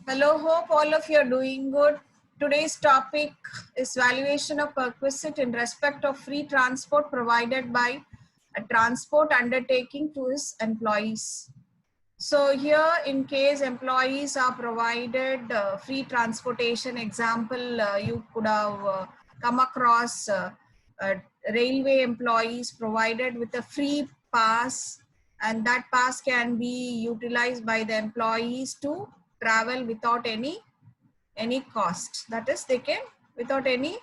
Hello, hope all of you are doing good. Today's topic is valuation of perquisite in respect of free transport provided by a transport undertaking to his employees. So here, in case employees are provided free transportation, example, you could have come across railway employees provided with a free pass, and that pass can be utilized by the employees to travel without any cost. That is, they can without any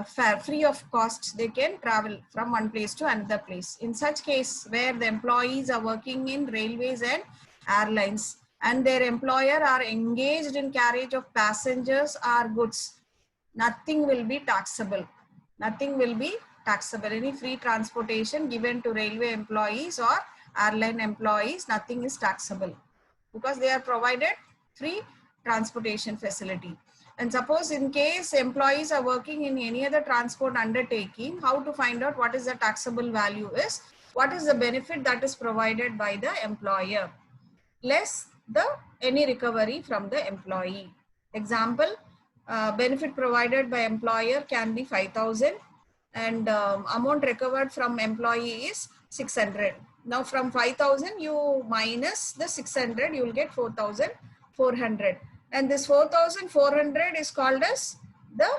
fare, free of cost, they can travel from one place to another place. In such case, where the employees are working in railways and airlines and their employer are engaged in carriage of passengers or goods, nothing will be taxable. Nothing will be taxable. Any free transportation given to railway employees or airline employees, nothing is taxable because they are provided free transportation facility. And suppose in case employees are working in any other transport undertaking, how to find out what is the taxable value is, what is the benefit that is provided by the employer, less the any recovery from the employee. Example, benefit provided by employer can be 5,000 and amount recovered from employee is 600. Now from 5,000 you minus the 600, you will get 4,400, and this 4,400 is called as the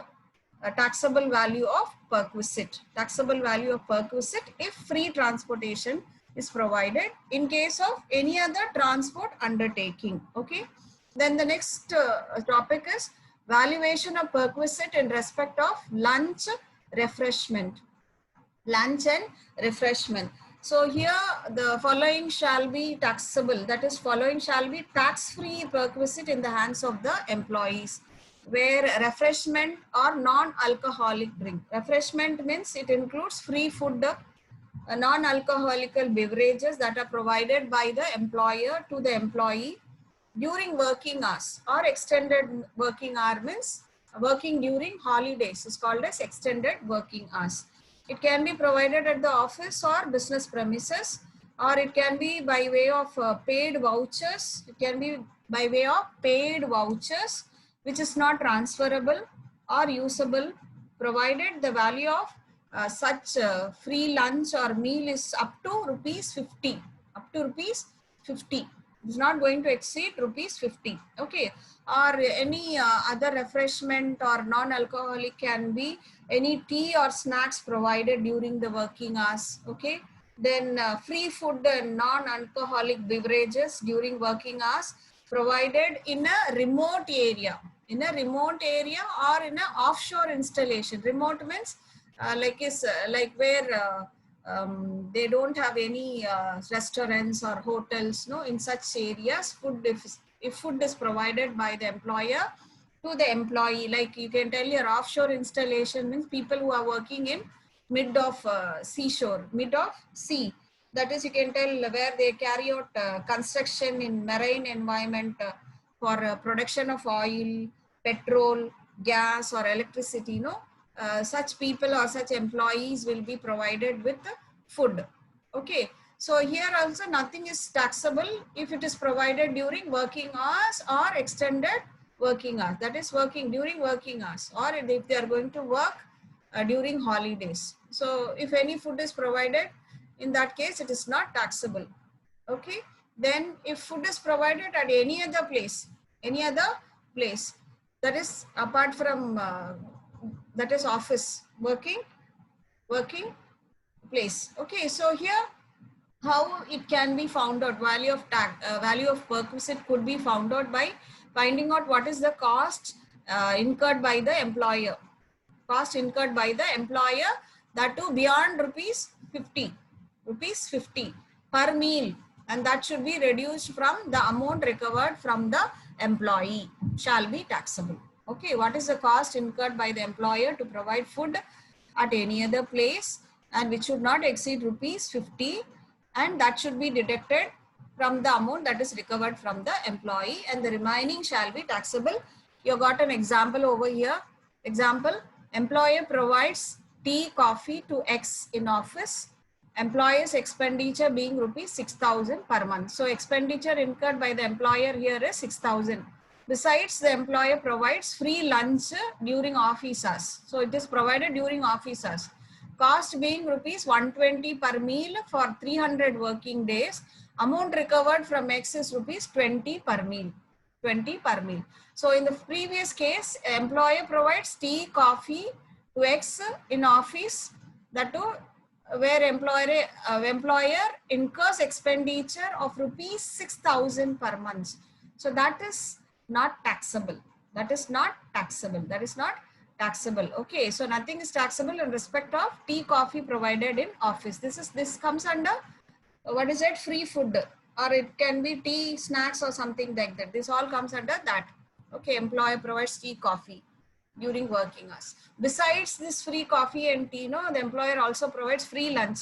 taxable value of perquisite. Taxable value of perquisite if free transportation is provided in case of any other transport undertaking. Okay. Then the next topic is valuation of perquisite in respect of lunch, refreshment. Lunch and refreshment. So here the following shall be taxable, that is following shall be tax-free perquisite in the hands of the employees, where refreshment or non-alcoholic drink. Refreshment means it includes free food, non-alcoholic beverages that are provided by the employer to the employee during working hours, or extended working hour means working during holidays is called as extended working hours. It can be provided at the office or business premises, or it can be by way of paid vouchers. It can be by way of paid vouchers which is not transferable or usable, provided the value of such free lunch or meal is up to rupees 50. Up to rupees 50. It's not going to exceed rupees 50. Okay. Or any other refreshment or non-alcoholic can be any tea or snacks provided during the working hours. Okay. Then free food and non-alcoholic beverages during working hours provided in a remote area. In a remote area or in an offshore installation. Remote means like where they don't have any restaurants or hotels. No, in such areas, food if food is provided by the employer to the employee, like you can tell your offshore installation means people who are working in mid of seashore, mid of sea. That is, you can tell where they carry out construction in marine environment for production of oil, petrol, gas or electricity. No, such people or such employees will be provided with food. Okay. So here also nothing is taxable if it is provided during working hours or extended working hours. That is working during working hours, or if they are going to work during holidays. So if any food is provided, in that case it is not taxable. Okay. Then if food is provided at any other place, that is apart from that is office, working place. Okay. So here how it can be found out, value of perquisite could be found out by finding out what is the cost incurred by the employer. Cost incurred by the employer, that too beyond rupees 50 per meal, and that should be reduced from the amount recovered from the employee, shall be taxable. Okay, what is the cost incurred by the employer to provide food at any other place, and which should not exceed rupees 50, and that should be deducted from the amount that is recovered from the employee, and the remaining shall be taxable. You got an example over here. Example, employer provides tea, coffee to X in office. Employer's expenditure being rupees 6,000 per month. So expenditure incurred by the employer here is 6,000. Besides, the employer provides free lunch during office hours. So it is provided during office hours. Cost being rupees 120 per meal for 300 working days. Amount recovered from X is rupees 20 per meal. 20 per meal. So in the previous case, employer provides tea, coffee to X in office. That too, where employer incurs expenditure of rupees 6,000 per month. So that is not taxable. That is not taxable. That is not taxable. Okay, so nothing is taxable in respect of tea, coffee provided in office. This comes under what is it? Free food, or it can be tea, snacks, or something like that. This all comes under that. Okay, employer provides tea, coffee during working hours. Besides this free coffee and tea, the employer also provides free lunch.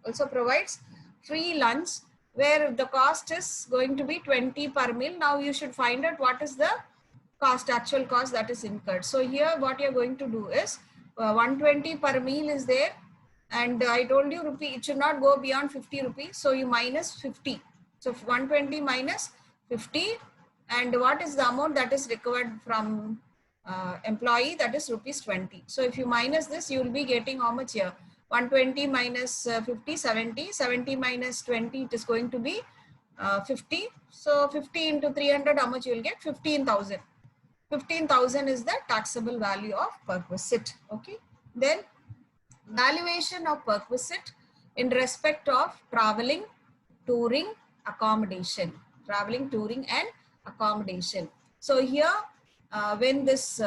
Also provides free lunch where the cost is going to be 20 per meal. Now you should find out what is the cost, actual cost that is incurred. So here what you're going to do is 120 per meal is there, and I told you rupee, it should not go beyond 50 rupees. So you minus 50. So 120 minus 50, and what is the amount that is recovered from employee? That is rupees 20. So if you minus this, you will be getting how much here? 120 minus 50, 70. 70 minus 20, it is going to be 50. So 50 into 300, how much you will get? 15,000. 15,000 is the taxable value of perquisite. Okay. Then valuation of perquisite in respect of traveling, touring, accommodation. Traveling, touring, and accommodation. So here, when this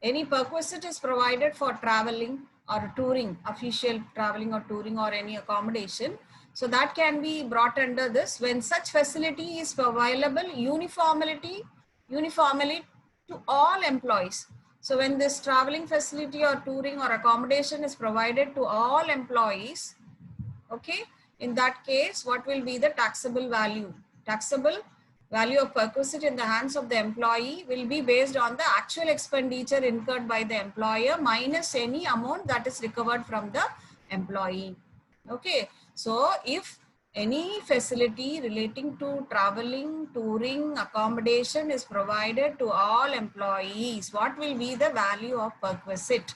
any perquisite is provided for traveling or touring, official traveling or touring or any accommodation, so that can be brought under this when such facility is available uniformly to all employees. So when this traveling facility or touring or accommodation is provided to all employees, okay, in that case, what will be the taxable value? Taxable value of perquisite in the hands of the employee will be based on the actual expenditure incurred by the employer minus any amount that is recovered from the employee. Okay, so if any facility relating to traveling, touring, accommodation is provided to all employees, what will be the value of perquisite?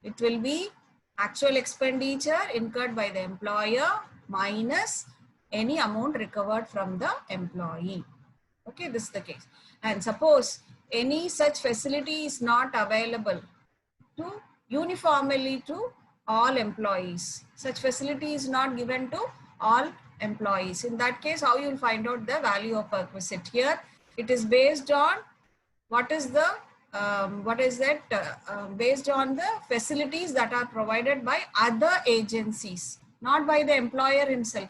It will be actual expenditure incurred by the employer minus any amount recovered from the employee. Okay, this is the case. And suppose any such facility is not available to uniformly to all employees. Such facility is not given to all employees. In that case, how you will find out the value of perquisite? Here, it is based on what is the based on the facilities that are provided by other agencies, not by the employer himself.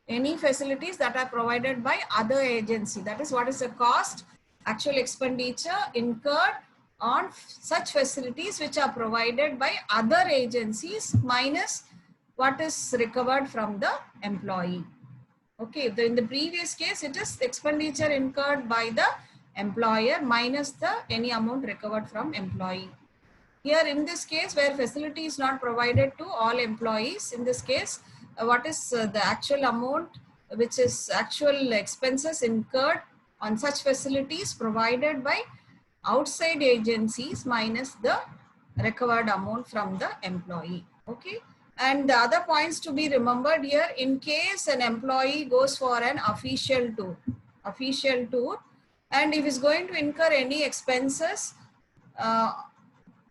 Any facilities that are provided by other agency. That is what is the cost, actual expenditure incurred on such facilities which are provided by other agencies minus what is recovered from the employee. Okay, in the previous case, it is expenditure incurred by the employer minus the any amount recovered from employee. Here in this case, where facility is not provided to all employees, in this case, what is the actual amount, which is actual expenses incurred on such facilities provided by outside agencies minus the recovered amount from the employee. Okay. And the other points to be remembered here, in case an employee goes for an official tour, and if he's going to incur any expenses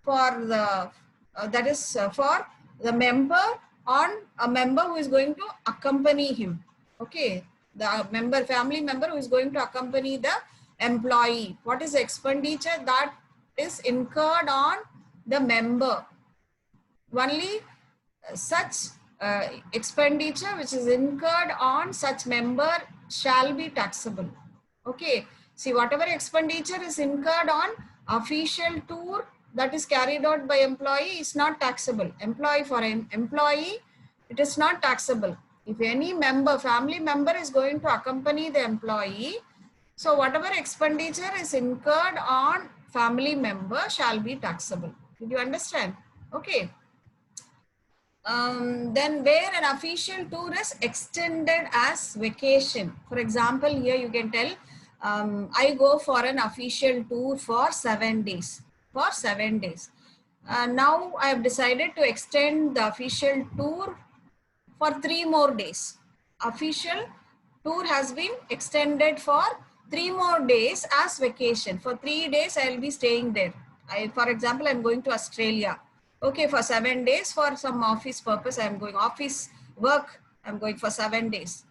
for the for the member, on a member who is going to accompany him. Okay, the member, family member who is going to accompany the employee. What is the expenditure that is incurred on the member? Only such expenditure which is incurred on such member shall be taxable. Okay, see, whatever expenditure is incurred on official tour that is carried out by employee is not taxable. For an employee, it is not taxable. If any member, family member is going to accompany the employee, so whatever expenditure is incurred on family member shall be taxable. Did you understand? Okay. Then where an official tour is extended as vacation. For example, here you can tell I go for an official tour for 7 days. For 7 days. Now I have decided to extend the official tour for 3 more days. Official tour has been extended for 3 more days as vacation. For 3 days, I will be staying there. For example, I'm going to Australia. Okay, for 7 days for some office purpose, I'm going office work. I'm going for 7 days.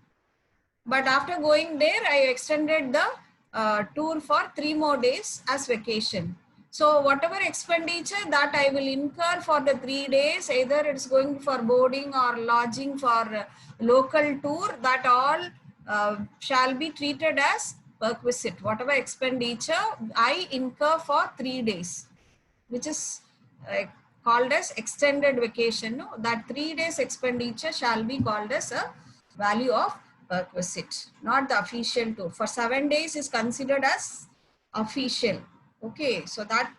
But after going there, I extended the tour for 3 more days as vacation. So whatever expenditure that I will incur for the 3 days, either it's going for boarding or lodging for local tour, that all shall be treated as perquisite. Whatever expenditure I incur for 3 days, which is called as extended vacation. No? That 3 days expenditure shall be called as a value of perquisite, not the official tour. For 7 days is considered as official. Okay, so that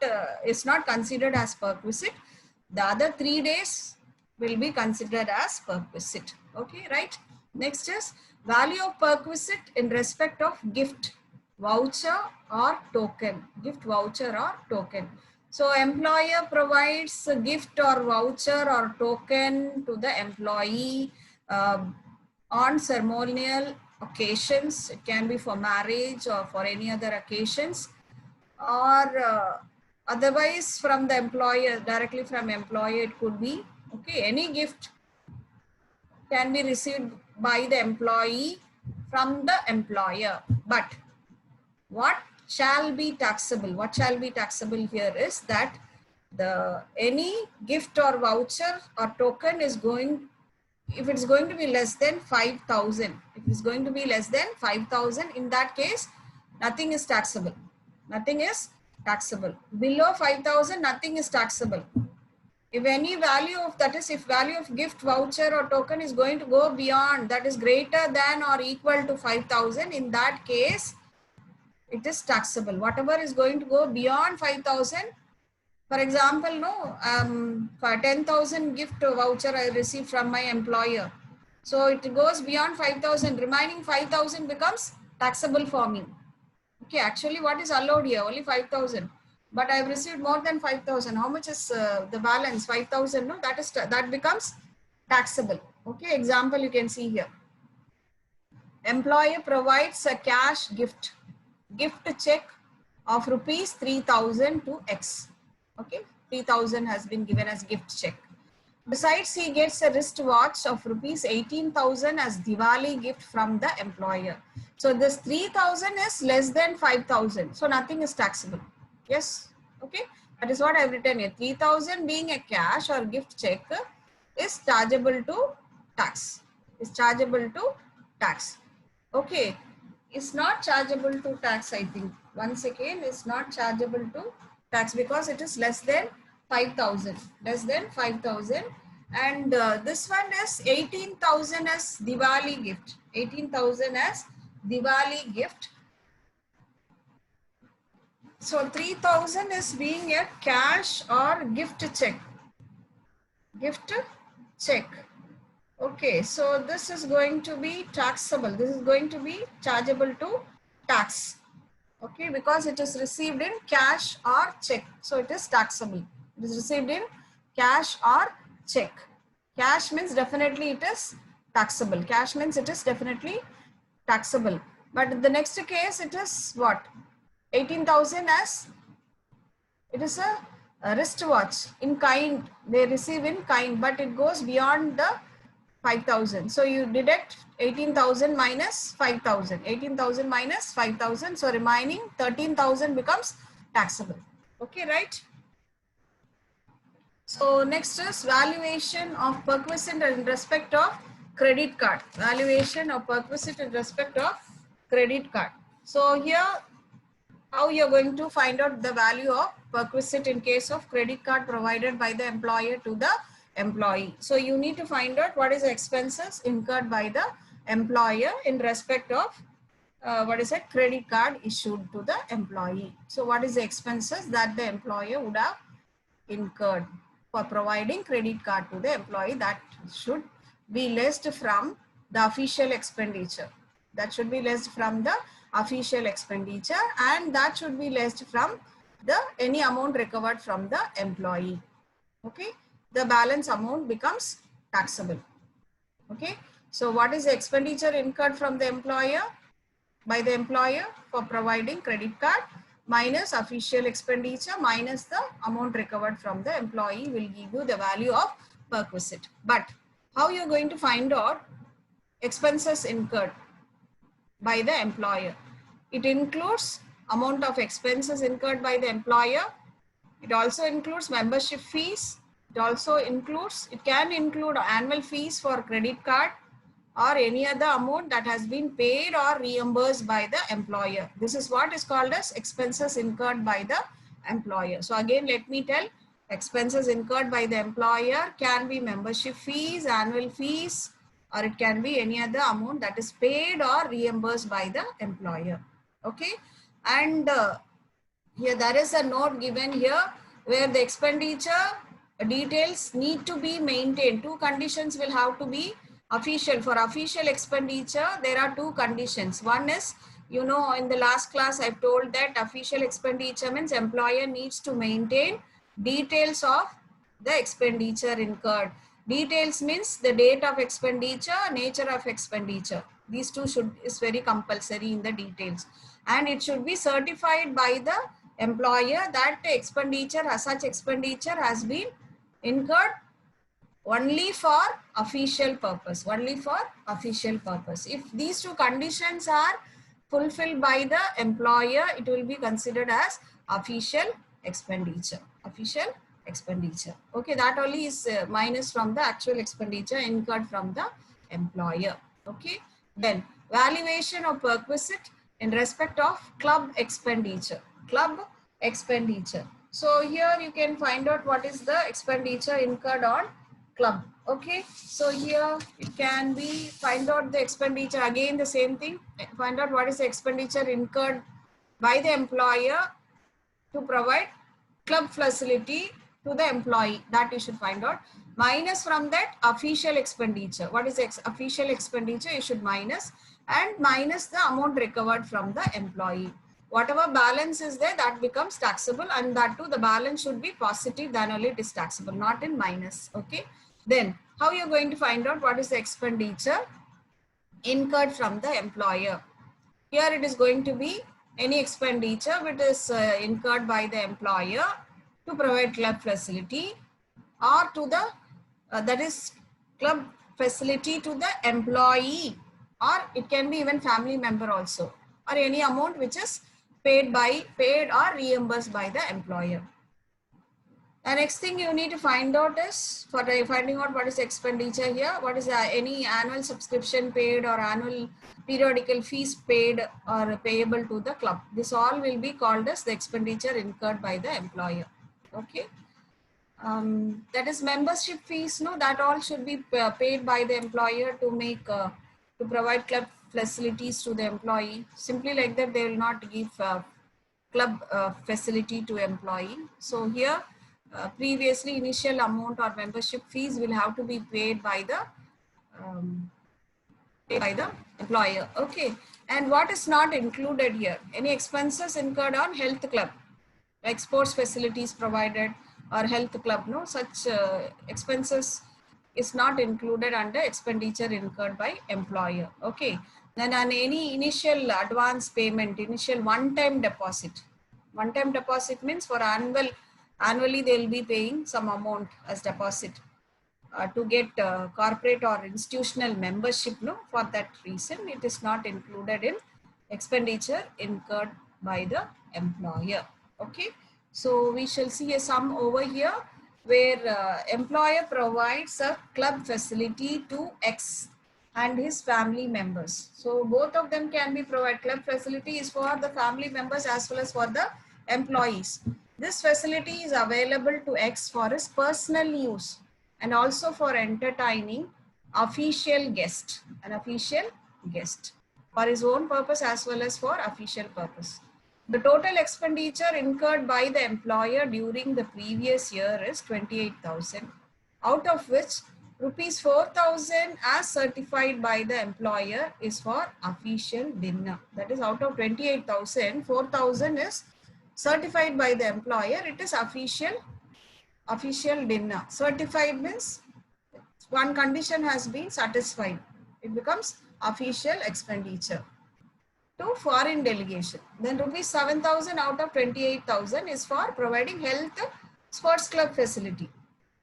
is not considered as perquisite. The other 3 days will be considered as perquisite. Okay, right? Next is value of perquisite in respect of gift, voucher or token. Gift, voucher or token. So employer provides a gift or voucher or token to the employee on ceremonial occasions. It can be for marriage or for any other occasions, or otherwise from the employer, directly from employer it could be. Okay, any gift can be received by the employee from the employer. But what shall be taxable? What shall be taxable here is that the any gift or voucher or token is going, if it's going to be less than 5,000, if it's going to be less than 5,000, in that case, nothing is taxable. Nothing is taxable. Below 5,000, nothing is taxable. If any value of, that is, if value of gift, voucher or token is going to go beyond, that is greater than or equal to 5,000, in that case, it is taxable. Whatever is going to go beyond 5,000, for example, no, for 10,000 gift voucher I received from my employer. So it goes beyond 5,000, remaining 5,000 becomes taxable for me. Okay, actually what is allowed here? Only 5,000. But I have received more than 5,000. How much is the balance? 5,000, no? That becomes taxable. Okay, example you can see here. Employer provides a cash gift check of rupees 3,000 to X. Okay, 3,000 has been given as gift check. Besides, he gets a wristwatch of rupees 18,000 as Diwali gift from the employer. So this 3,000 is less than 5,000. So nothing is taxable. Yes. Okay. That is what I have written here. 3,000 being a cash or gift check is chargeable to tax. Is chargeable to tax. Okay. It's not chargeable to tax, I think. Once again, it's not chargeable to tax because it is less than 5,000. Less than 5,000. And this one is 18,000 as Diwali gift. 18,000 as Diwali gift. So 3,000 is being a cash or gift check. Gift check. Okay, so this is going to be taxable. This is going to be chargeable to tax. Okay, because it is received in cash or check. So it is taxable. It is received in cash or check. Cash means definitely it is taxable. Cash means it is definitely taxable. But in the next case, it is what? 18,000 as, it is a wristwatch in kind. They receive in kind, but it goes beyond the 5,000. So you deduct 18,000 minus 5,000. 18,000 minus 5,000. So remaining 13,000 becomes taxable. Okay, right? So next is valuation of perquisite in respect of credit card. Valuation of perquisite in respect of credit card. So here, how you are going to find out the value of perquisite in case of credit card provided by the employer to the employee. So you need to find out what is the expenses incurred by the employer in respect of what is a credit card issued to the employee. So what is the expenses that the employer would have incurred for providing credit card to the employee? That should be less from the official expenditure. That should be less from the official expenditure, and that should be less from the any amount recovered from the employee. Okay, the balance amount becomes taxable. Okay, so what is the expenditure incurred from the employer by the employer for providing credit card minus official expenditure minus the amount recovered from the employee will give you the value of perquisite. But how you are going to find out expenses incurred by the employer? It includes amount of expenses incurred by the employer. It also includes membership fees. It can include annual fees for credit card or any other amount that has been paid or reimbursed by the employer. This is what is called as expenses incurred by the employer. So again, let me tell, expenses incurred by the employer can be membership fees, annual fees, or it can be any other amount that is paid or reimbursed by the employer. Okay, and here there is a note given here where the expenditure details need to be maintained. Two conditions will have to be official. For official expenditure, there are two conditions. One is, you know, in the last class I've told that official expenditure means employer needs to maintain details of the expenditure incurred. Details means the date of expenditure, nature of expenditure. These two is very compulsory in the details, and it should be certified by the employer that such expenditure has been incurred only for official purpose, If these two conditions are fulfilled by the employer, it will be considered as official expenditure. Okay, that only is minus from the actual expenditure incurred from the employer. Okay, then valuation of perquisite in respect of club expenditure. So here you can find out what is the expenditure incurred on club. Okay, so here it can be find out the expenditure, again the same thing, find out what is the expenditure incurred by the employer to provide club facility to the employee, that you should find out, minus from that official expenditure. What is official expenditure? You should minus, and minus the amount recovered from the employee. Whatever balance is there, that becomes taxable, and that too the balance should be positive, then only it is taxable, not in minus. Okay, then how you are going to find out what is the expenditure incurred from the employer? Here it is going to be any expenditure which is incurred by the employer to provide club facility, or to the that is club facility to the employee, or it can be even family member also, or any amount which is paid or reimbursed by the employer. The next thing you need to find out is, for finding out what is expenditure here, what is any annual subscription paid or annual periodical fees paid or payable to the club. This all will be called as the expenditure incurred by the employer. Okay. That is membership fees, no, that all should be paid by the employer to provide club facilities to the employee. Simply like that, they will not give club facility to employee. So here, previously initial amount or membership fees will have to be paid by the employer. Okay, and what is not included here? Any expenses incurred on health club, like sports facilities provided or health club, no, such expenses is not included under expenditure incurred by employer. Okay, then on any initial advance payment, initial one-time deposit. One-time deposit means for annually they will be paying some amount as deposit to get corporate or institutional membership. No, for that reason it is not included in expenditure incurred by the employer. Okay, so we shall see a sum over here where employer provides a club facility to X and his family members. So both of them can be provided. Club facility is for the family members as well as for the employees. This facility is available to X for his personal use and also for entertaining official guest, for his own purpose as well as for official purpose. The total expenditure incurred by the employer during the previous year is 28,000, out of which Rupees 4,000 as certified by the employer is for official dinner. That is out of 28,000, 4,000 is certified by the employer. It is official dinner. Certified means one condition has been satisfied. It becomes official expenditure to foreign delegation. Then rupees 7,000 out of 28,000 is for providing health sports club facility.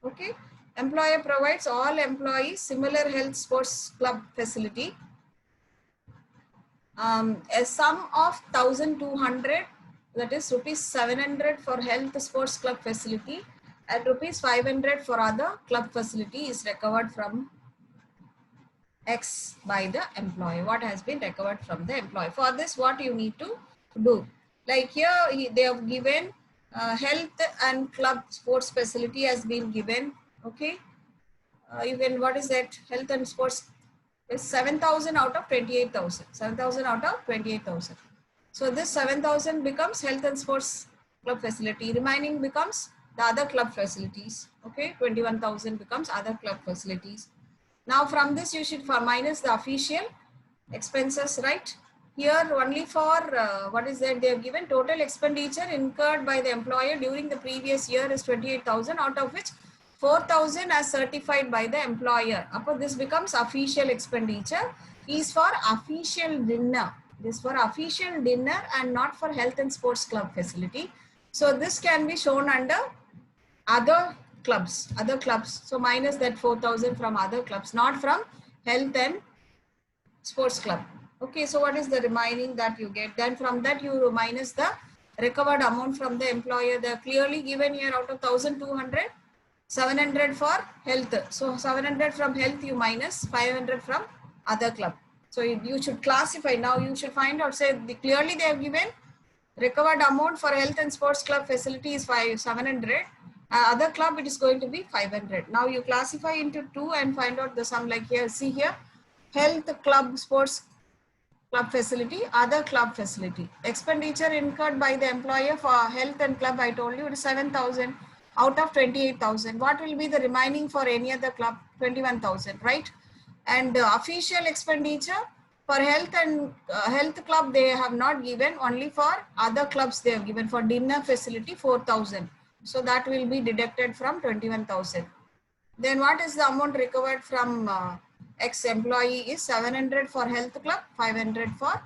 Okay. Employer provides all employees similar health sports club facility. A sum of 1,200, that is rupees 700 for health sports club facility and rupees 500 for other club facility is recovered from X by the employee. What has been recovered from the employee. For this, what you need to do? Like here, they have given health and club sports facility has been given. Okay. Even what is that? Health and sports is 7,000 out of 28,000. 7,000 out of 28,000. So this 7,000 becomes health and sports club facility. Remaining becomes the other club facilities. Okay. 21,000 becomes other club facilities. Now from this you should minus the official expenses, right? Here only for what is that, they have given total expenditure incurred by the employer during the previous year is 28,000, out of which 4,000 as certified by the employer. Upon this becomes official expenditure is for official dinner. This for official dinner and not for health and sports club facility. So this can be shown under other clubs. So minus that 4,000 from other clubs, not from health and sports club. Okay, so what is the remaining that you get? Then from that you minus the recovered amount from the employer. They are clearly given here out of 1,200, 700 for health. So 700 from health you minus 500 from other club. So you should classify. Now you should find out, say clearly they have given recovered amount for health and sports club facility is 700. Other club it is going to be 500. Now you classify into two and find out the sum. Like here, see here, health club sports club facility, other club facility. Expenditure incurred by the employer for health and club, I told you it is 7,000 out of 28,000. What will be the remaining for any other club? 21,000, right? And official expenditure for health and health club they have not given, only for other clubs they have given. For dinner facility 4,000. So that will be deducted from 21,000. Then what is the amount recovered from ex-employee is 700 for health club, 500 for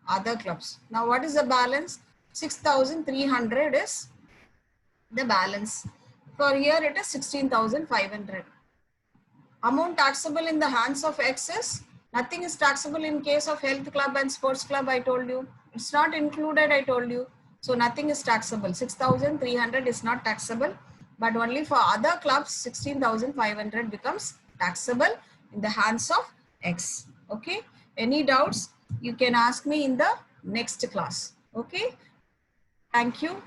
other clubs. Now what is the balance? 6,300 is the balance. For here it is 16,500. Amount taxable in the hands of X is nothing is taxable in case of health club and sports club, I told you. It's not included, I told you. So nothing is taxable. 6,300 is not taxable, but only for other clubs 16,500 becomes taxable in the hands of X. Okay. Any doubts? You can ask me in the next class. Okay. Thank you.